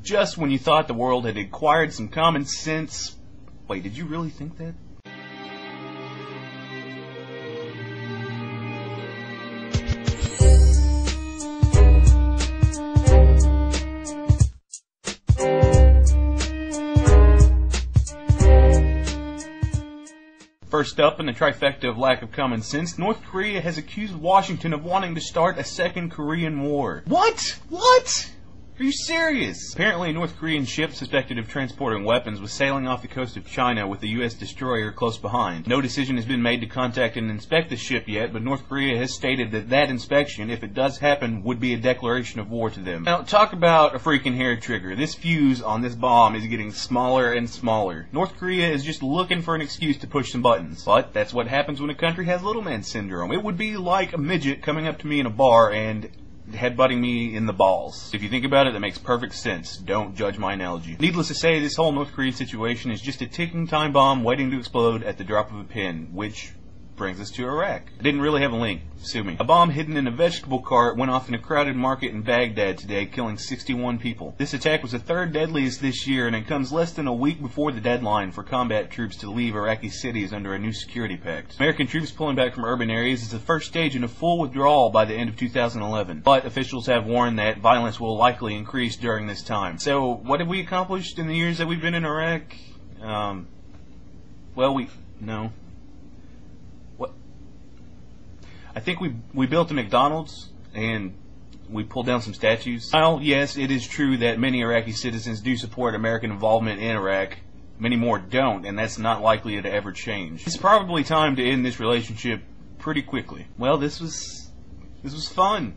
just when you thought the world had acquired some common sense. Wait, did you really think that? First up in the trifecta of lack of common sense, North Korea has accused Washington of wanting to start a second Korean War. What? What? Are you serious? Apparently a North Korean ship suspected of transporting weapons was sailing off the coast of China with the U.S. destroyer close behind. No decision has been made to contact and inspect the ship yet, but North Korea has stated that that inspection, if it does happen, would be a declaration of war to them. Now, talk about a freaking hair trigger. This fuse on this bomb is getting smaller and smaller. North Korea is just looking for an excuse to push some buttons. But that's what happens when a country has little man syndrome. It would be like a midget coming up to me in a bar and headbutting me in the balls. If you think about it, that makes perfect sense. Don't judge my analogy. Needless to say, this whole North Korean situation is just a ticking time bomb waiting to explode at the drop of a pin, which brings us to Iraq. I didn't really have a link. Sue me. A bomb hidden in a vegetable cart went off in a crowded market in Baghdad today, killing 61 people. This attack was the third deadliest this year, and it comes less than a week before the deadline for combat troops to leave Iraqi cities under a new security pact. American troops pulling back from urban areas is the first stage in a full withdrawal by the end of 2011. But officials have warned that violence will likely increase during this time. So, what have we accomplished in the years that we've been in Iraq? No. I think we built a McDonald's and we pulled down some statues. Well, yes, it is true that many Iraqi citizens do support American involvement in Iraq. Many more don't, and that's not likely to ever change. It's probably time to end this relationship pretty quickly. Well, this was fun.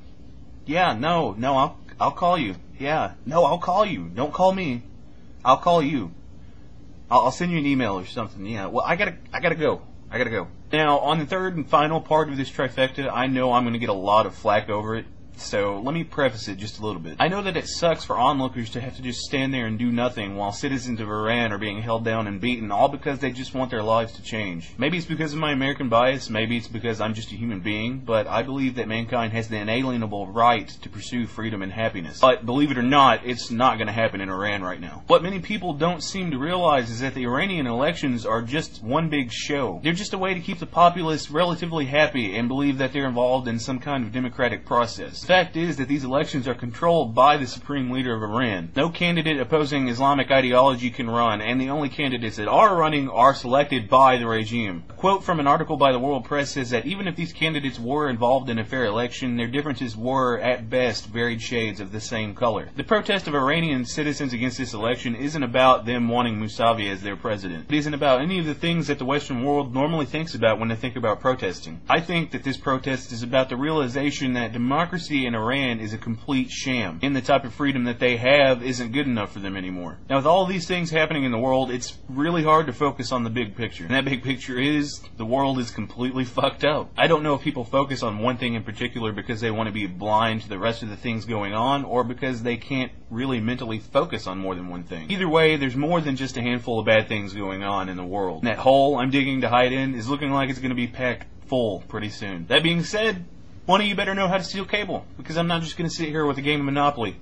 Yeah, no, I'll call you. Yeah, no, I'll call you. Don't call me. I'll call you. I'll send you an email or something. Yeah. Well, I gotta go. Now, on the third and final part of this trifecta, I know I'm going to get a lot of flack over it, so let me preface it just a little bit. I know that it sucks for onlookers to have to just stand there and do nothing while citizens of Iran are being held down and beaten, all because they just want their lives to change. Maybe it's because of my American bias, maybe it's because I'm just a human being, but I believe that mankind has the inalienable right to pursue freedom and happiness. But believe it or not, it's not going to happen in Iran right now. What many people don't seem to realize is that the Iranian elections are just one big show. They're just a way to keep the populace relatively happy and believe that they're involved in some kind of democratic process. The fact is that these elections are controlled by the supreme leader of Iran. No candidate opposing Islamic ideology can run, and the only candidates that are running are selected by the regime. A quote from an article by the World Press says that even if these candidates were involved in a fair election, their differences were, at best, varied shades of the same color. The protest of Iranian citizens against this election isn't about them wanting Mousavi as their president. It isn't about any of the things that the Western world normally thinks about when they think about protesting. I think that this protest is about the realization that democracy in Iran is a complete sham, and the type of freedom that they have isn't good enough for them anymore. Now, with all these things happening in the world, it's really hard to focus on the big picture. And that big picture is, the world is completely fucked up. I don't know if people focus on one thing in particular because they want to be blind to the rest of the things going on, or because they can't really mentally focus on more than one thing. Either way, there's more than just a handful of bad things going on in the world. And that hole I'm digging to hide in is looking like it's going to be packed full pretty soon. That being said, one of you better know how to steal cable, because I'm not just going to sit here with a game of Monopoly.